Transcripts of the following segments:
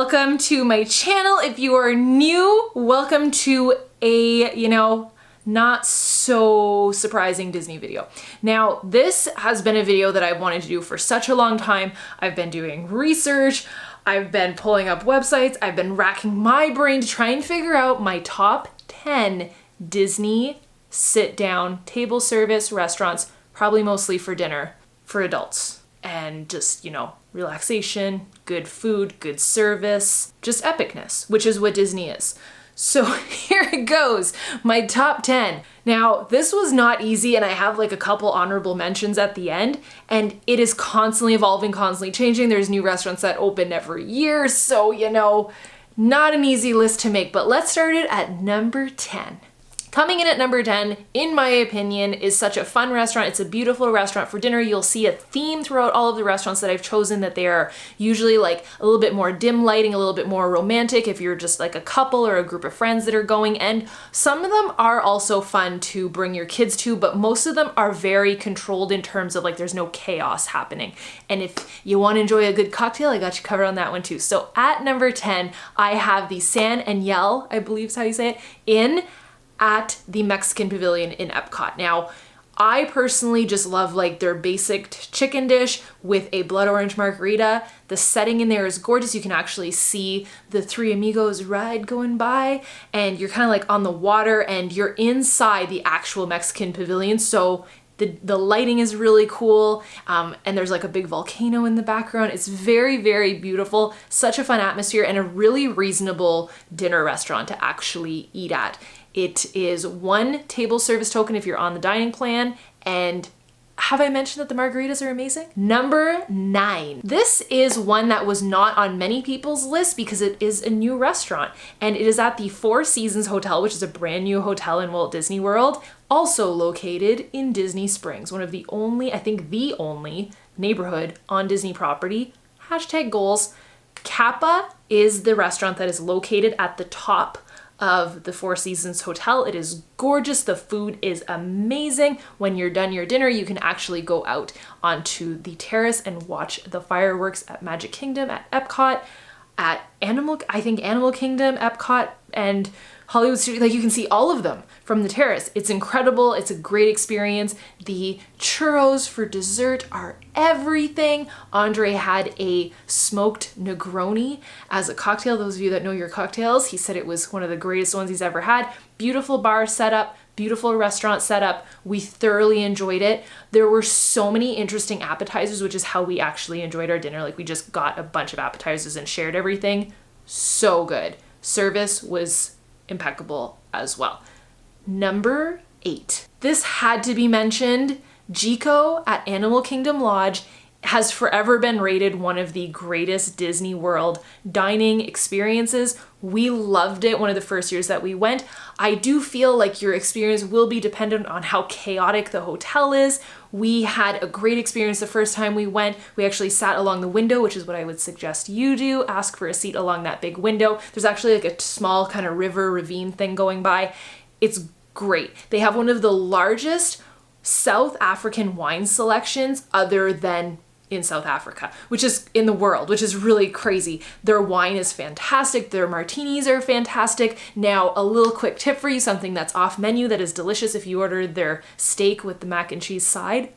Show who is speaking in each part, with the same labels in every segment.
Speaker 1: welcome to my channel. If you are new, welcome to a, not so surprising Disney video. Now, this has been a video that I've wanted to do for such a long time. I've been doing research, I've been pulling up websites, I've been racking my brain to try and figure out my top 10 Disney sit-down table service restaurants, probably mostly for dinner, for adults. And just, relaxation, good food, good service, just epicness, which is what Disney is. So here it goes, my top 10. Now, this was not easy, and I have like a couple honorable mentions at the end, and it is constantly evolving, constantly changing. There's new restaurants that open every year, so not an easy list to make, but let's start it at number 10. Coming in at number 10, in my opinion, is such a fun restaurant. It's a beautiful restaurant for dinner. You'll see a theme throughout all of the restaurants that I've chosen, that they are usually like a little bit more dim lighting, a little bit more romantic if you're just like a couple or a group of friends that are going. And some of them are also fun to bring your kids to, but most of them are very controlled in terms of like there's no chaos happening. And if you want to enjoy a good cocktail, I got you covered on that one too. So at number 10, I have the San and Yell, I believe is how you say it, at the Mexican Pavilion in Epcot. Now, I personally just love like their basic chicken dish with a blood orange margarita. The setting in there is gorgeous. You can actually see the Three Amigos ride going by, and you're kind of like on the water and you're inside the actual Mexican Pavilion. So the lighting is really cool, and there's like a big volcano in the background. It's very, very beautiful. Such a fun atmosphere and a really reasonable dinner restaurant to actually eat at. It is one table service token if you're on the dining plan, and have I mentioned that the margaritas are amazing? Number 9. This is one that was not on many people's list because it is a new restaurant, and it is at the Four Seasons Hotel, which is a brand new hotel in Walt Disney World, also located in Disney Springs, one of the only, I think the only neighborhood on Disney property. #goals. Capa is the restaurant that is located at the top of the Four Seasons Hotel. It is gorgeous. The food is amazing. When you're done your dinner, you can actually go out onto the terrace and watch the fireworks at Magic Kingdom, at Epcot, at Animal Kingdom, Epcot, and Hollywood Studios. Like, you can see all of them from the terrace. It's incredible. It's a great experience. The churros for dessert are everything. Andre had a smoked Negroni as a cocktail. Those of you that know your cocktails, he said it was one of the greatest ones he's ever had. Beautiful bar setup, beautiful restaurant setup. We thoroughly enjoyed it. There were so many interesting appetizers, which is how we actually enjoyed our dinner. Like, we just got a bunch of appetizers and shared everything. So good. Service was impeccable as well. Number 8. This had to be mentioned. Jiko at Animal Kingdom Lodge has forever been rated one of the greatest Disney World dining experiences. We loved it one of the first years that we went. I do feel like your experience will be dependent on how chaotic the hotel is. We had a great experience the first time we went. We actually sat along the window, which is what I would suggest you do. Ask for a seat along that big window. There's actually like a small kind of river ravine thing going by. It's great. They have one of the largest South African wine selections other than in South Africa, which is in the world, which is really crazy. Their wine is fantastic. Their martinis are fantastic. Now, a little quick tip for you, something that's off menu that is delicious if you ordered their steak with the mac and cheese side.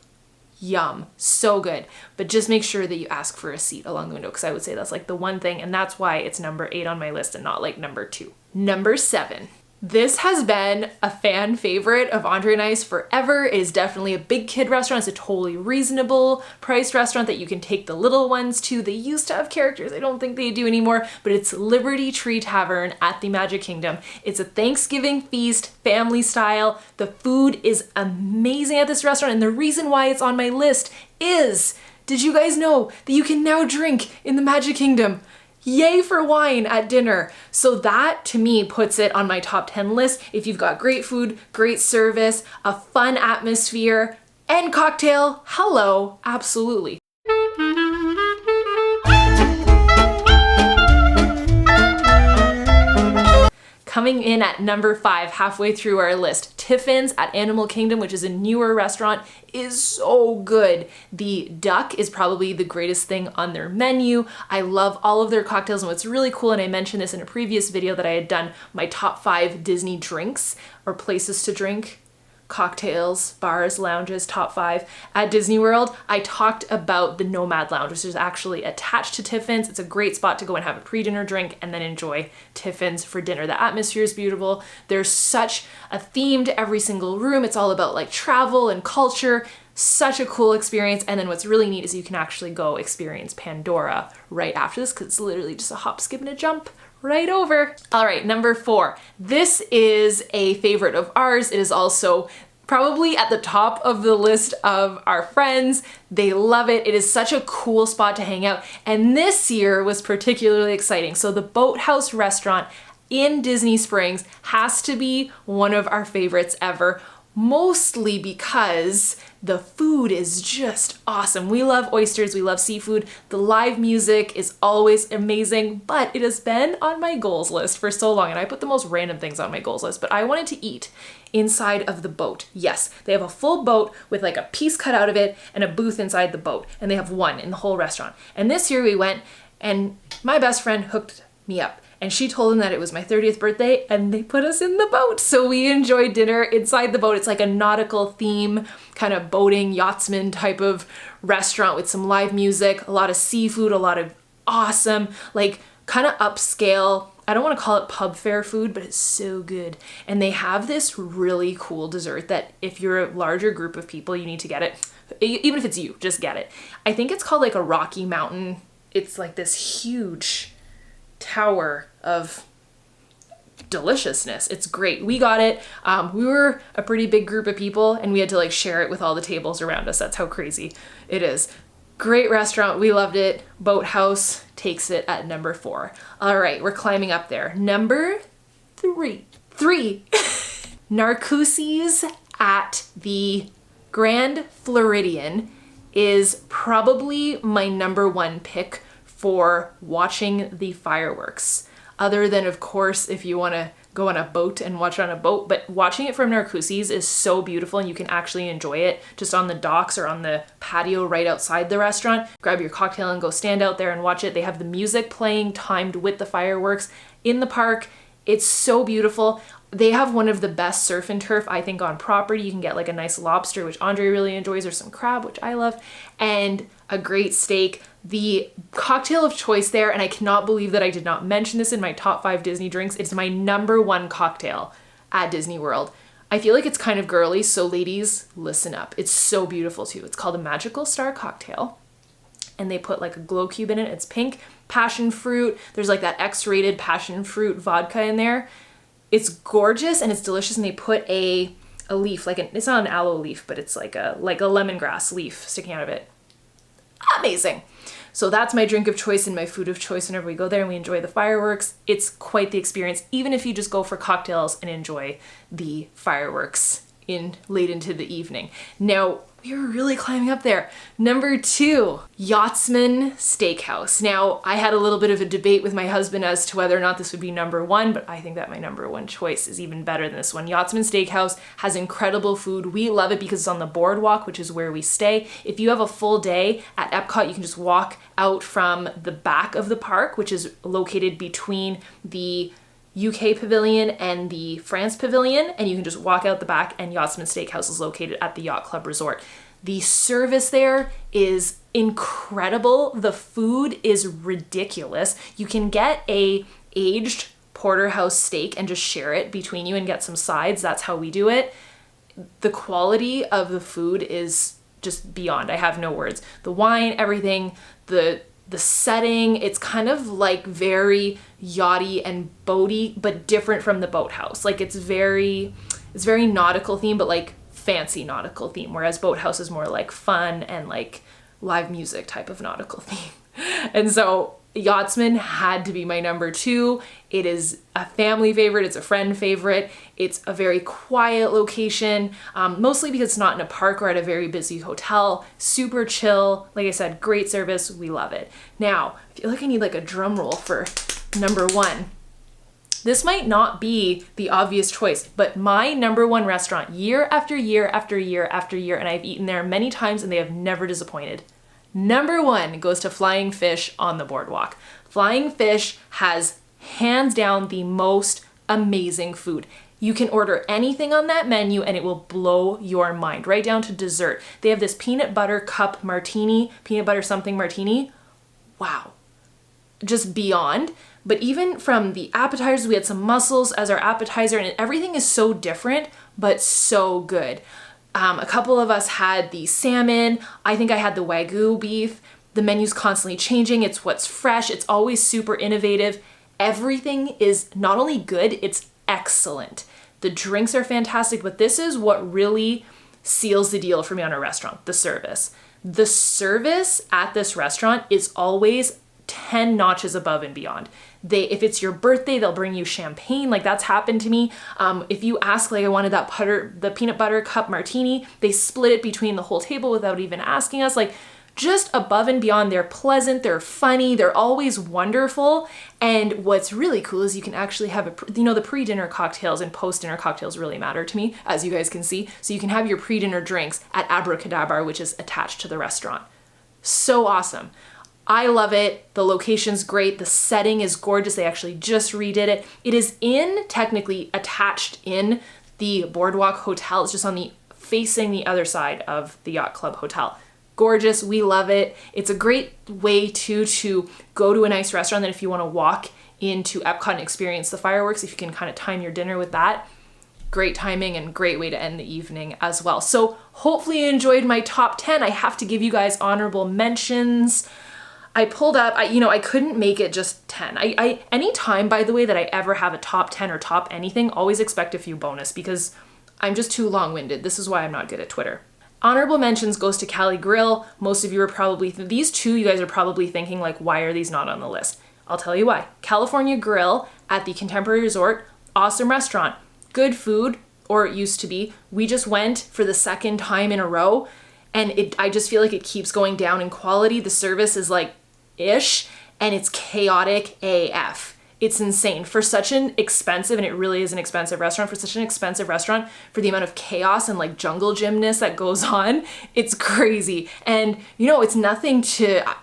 Speaker 1: Yum, so good. But just make sure that you ask for a seat along the window, because I would say that's like the one thing, and that's why it's number 8 on my list and not like number 2. Number 7. This has been a fan favorite of Andre and I's forever. It is definitely a big kid restaurant. It's a totally reasonable priced restaurant that you can take the little ones to. They used to have characters. I don't think they do anymore, but it's Liberty Tree Tavern at the Magic Kingdom. It's a Thanksgiving feast, family style. The food is amazing at this restaurant, and the reason why it's on my list is, did you guys know that you can now drink in the Magic Kingdom? Yay for wine at dinner. So that to me puts it on my top 10 list. If you've got great food, great service, a fun atmosphere, and cocktail, hello, absolutely. coming in at number 5, halfway through our list, Tiffins at Animal Kingdom, which is a newer restaurant, is so good. The duck is probably the greatest thing on their menu. I love all of their cocktails, and what's really cool, and I mentioned this in a previous video that I had done, my top 5 Disney drinks or places to drink, cocktails, bars, lounges, top 5 at Disney World. I talked about the Nomad Lounge, which is actually attached to Tiffins. It's a great spot to go and have a pre-dinner drink and then enjoy Tiffins for dinner. The atmosphere is beautiful. There's such a theme to every single room. It's all about like travel and culture. Such a cool experience. And then what's really neat is you can actually go experience Pandora right after this, because it's literally just a hop, skip, and a jump right over. All right, number 4. This is a favorite of ours. It is also probably at the top of the list of our friends. They love it. It is such a cool spot to hang out. And this year was particularly exciting. So the Boathouse restaurant in Disney Springs has to be one of our favorites ever. Mostly because the food is just awesome. We love oysters, we love seafood. The live music is always amazing, but it has been on my goals list for so long, and I put the most random things on my goals list, but I wanted to eat inside of the boat. Yes, they have a full boat with like a piece cut out of it and a booth inside the boat, and they have one in the whole restaurant. And this year we went, and my best friend hooked me up. And she told them that it was my 30th birthday and they put us in the boat. So we enjoyed dinner inside the boat. It's like a nautical theme, kind of boating, yachtsman type of restaurant with some live music, a lot of seafood, a lot of awesome, like kind of upscale, I don't want to call it pub fare food, but it's so good. And they have this really cool dessert that if you're a larger group of people, you need to get it. Even if it's you, just get it. I think it's called like a Rocky Mountain. It's like this huge tower of deliciousness. It's great. We got it. We were a pretty big group of people and we had to like share it with all the tables around us. That's how crazy it is. Great restaurant. We loved it. Boathouse takes it at number 4. All right, we're climbing up there. Number 3. Narcoossee's at the Grand Floridian is probably my number 1 pick for watching the fireworks. Other than, of course, if you want to go on a boat and watch it on a boat, but watching it from Narcoossee's is so beautiful and you can actually enjoy it just on the docks or on the patio right outside the restaurant. Grab your cocktail and go stand out there and watch it. They have the music playing timed with the fireworks in the park. It's so beautiful. They have one of the best surf and turf, I think, on property. You can get like a nice lobster, which Andre really enjoys, or some crab, which I love, and a great steak. The cocktail of choice there, and I cannot believe that I did not mention this in my top 5 Disney drinks, it's my number 1 cocktail at Disney World. I feel like it's kind of girly, so ladies, listen up. It's so beautiful too. It's called a Magical Star Cocktail, and they put like a glow cube in it. It's pink, passion fruit. There's like that X-rated passion fruit vodka in there. It's gorgeous and it's delicious, and they put a leaf, like it's not an aloe leaf, but it's like a lemongrass leaf sticking out of it. Amazing. So that's my drink of choice and my food of choice whenever we go there and we enjoy the fireworks. It's quite the experience, even if you just go for cocktails and enjoy the fireworks late into the evening. Now, we were really climbing up there. Number 2, Yachtsman Steakhouse. Now, I had a little bit of a debate with my husband as to whether or not this would be number 1, but I think that my number 1 choice is even better than this one. Yachtsman Steakhouse has incredible food. We love it because it's on the boardwalk, which is where we stay. If you have a full day at Epcot, you can just walk out from the back of the park, which is located between the UK Pavilion and the France Pavilion, and you can just walk out the back, and Yachtsman Steakhouse is located at the Yacht Club Resort. The service there is incredible. The food is ridiculous. You can get a aged porterhouse steak and just share it between you and get some sides. That's how we do it. The quality of the food is just beyond. I have no words. The wine, everything, the setting, it's kind of like very yachty and boaty, but different from the Boathouse. Like it's very nautical theme, but like fancy nautical theme, whereas Boathouse is more like fun and like live music type of nautical theme. And so Yachtsman had to be my number 2. It is a family favorite. It's a friend favorite. It's a very quiet location, mostly because it's not in a park or at a very busy hotel. Super chill. Like I said, great service. We love it. Now, I feel like I need like a drum roll for number 1. This might not be the obvious choice, but my number one restaurant year after year after year after year, and I've eaten there many times and they have never disappointed. Number one goes to Flying Fish on the boardwalk. Flying Fish has hands down the most amazing food. You can order anything on that menu and it will blow your mind, right down to dessert. They have this peanut butter cup martini, peanut butter something martini. Wow, just beyond. But even from the appetizers, we had some mussels as our appetizer, and everything is so different, but so good. A couple of us had the salmon. I think I had the Wagyu beef. The menu's constantly changing. It's what's fresh. It's always super innovative. Everything is not only good, it's excellent. The drinks are fantastic, but this is what really seals the deal for me on a restaurant, the service. The service at this restaurant is always 10 notches above and beyond. If it's your birthday, they'll bring you champagne. Like, that's happened to me. If you ask, like, I wanted the peanut butter cup martini, they split it between the whole table without even asking us. Like, just above and beyond. They're pleasant, they're funny, they're always wonderful. And what's really cool is you can actually have the pre-dinner cocktails and post-dinner cocktails really matter to me, as you guys can see. So you can have your pre-dinner drinks at Abracadabra, which is attached to the restaurant. So awesome. I love it. The location's great. The setting is gorgeous. They actually just redid it. It is technically attached in the Boardwalk Hotel. It's just facing the other side of the Yacht Club Hotel. Gorgeous. We love it. It's a great way to go to a nice restaurant. Then if you want to walk into Epcot and experience the fireworks, if you can kind of time your dinner with that, great timing and great way to end the evening as well. So hopefully you enjoyed my top 10. I have to give you guys honorable mentions. I pulled up, I couldn't make it just 10. Any time, by the way, that I ever have a top 10 or top anything, always expect a few bonus because I'm just too long-winded. This is why I'm not good at Twitter. Honorable mentions goes to Cali Grill. Most of you are probably, these two, you guys are probably thinking, like, why are these not on the list? I'll tell you why. California Grill at the Contemporary Resort, awesome restaurant, good food, or it used to be. We just went for the second time in a row, and I just feel like it keeps going down in quality. The service is like, ish, and it's chaotic AF. It's insane for such an expensive, and it really is an expensive restaurant, for such an expensive restaurant, for the amount of chaos and like jungle gymnast that goes on. It's crazy. And it's nothing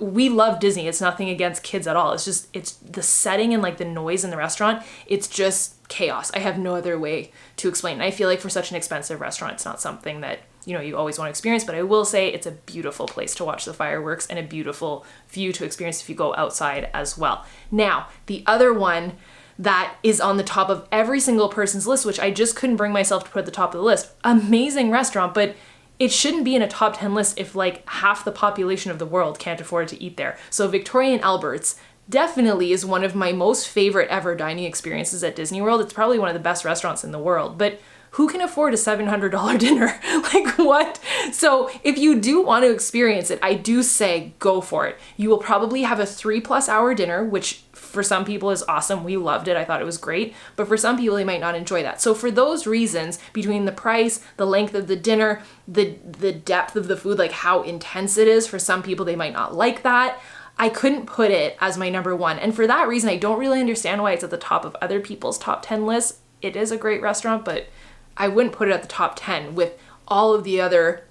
Speaker 1: we love Disney. It's nothing against kids at all. It's the setting and like the noise in the restaurant. It's just chaos. I have no other way to explain. And I feel like for such an expensive restaurant, it's not something that you always want to experience, but I will say it's a beautiful place to watch the fireworks and a beautiful view to experience if you go outside as well. Now, the other one that is on the top of every single person's list, which I just couldn't bring myself to put at the top of the list, amazing restaurant, but it shouldn't be in a top 10 list if like half the population of the world can't afford to eat there. So Victoria and Albert's definitely is one of my most favorite ever dining experiences at Disney World. It's probably one of the best restaurants in the world, but who can afford a $700 dinner? Like, what? So if you do want to experience it, I do say go for it. You will probably have a 3+ hour dinner, which for some people is awesome. We loved it. I thought it was great. But for some people, they might not enjoy that. So for those reasons, between the price, the length of the dinner, the depth of the food, like how intense it is, for some people, they might not like that. I couldn't put it as my number one. And for that reason, I don't really understand why it's at the top of other people's top 10 lists. It is a great restaurant, but I wouldn't put it at the top 10 with all of the other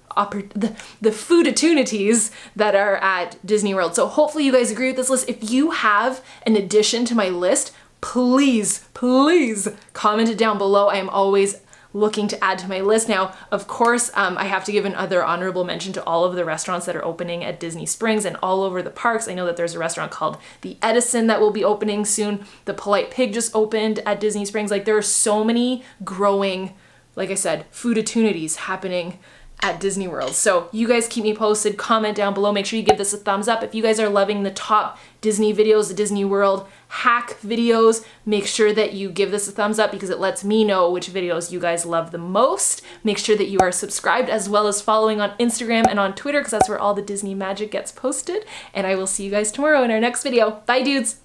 Speaker 1: the food opportunities that are at Disney World. So hopefully you guys agree with this list. If you have an addition to my list, please comment it down below. I am always looking to add to my list. Now, of course, I have to give another honorable mention to all of the restaurants that are opening at Disney Springs and all over the parks. I know that there's a restaurant called the Edison that will be opening soon. The Polite Pig just opened at Disney Springs. Like, there are so many growing, like I said, food opportunities happening at Disney World. So you guys keep me posted, comment down below, make sure you give this a thumbs up. If you guys are loving the top Disney videos, the Disney World hack videos, make sure that you give this a thumbs up because it lets me know which videos you guys love the most. Make sure that you are subscribed as well as following on Instagram and on Twitter because that's where all the Disney magic gets posted. And I will see you guys tomorrow in our next video. Bye, dudes.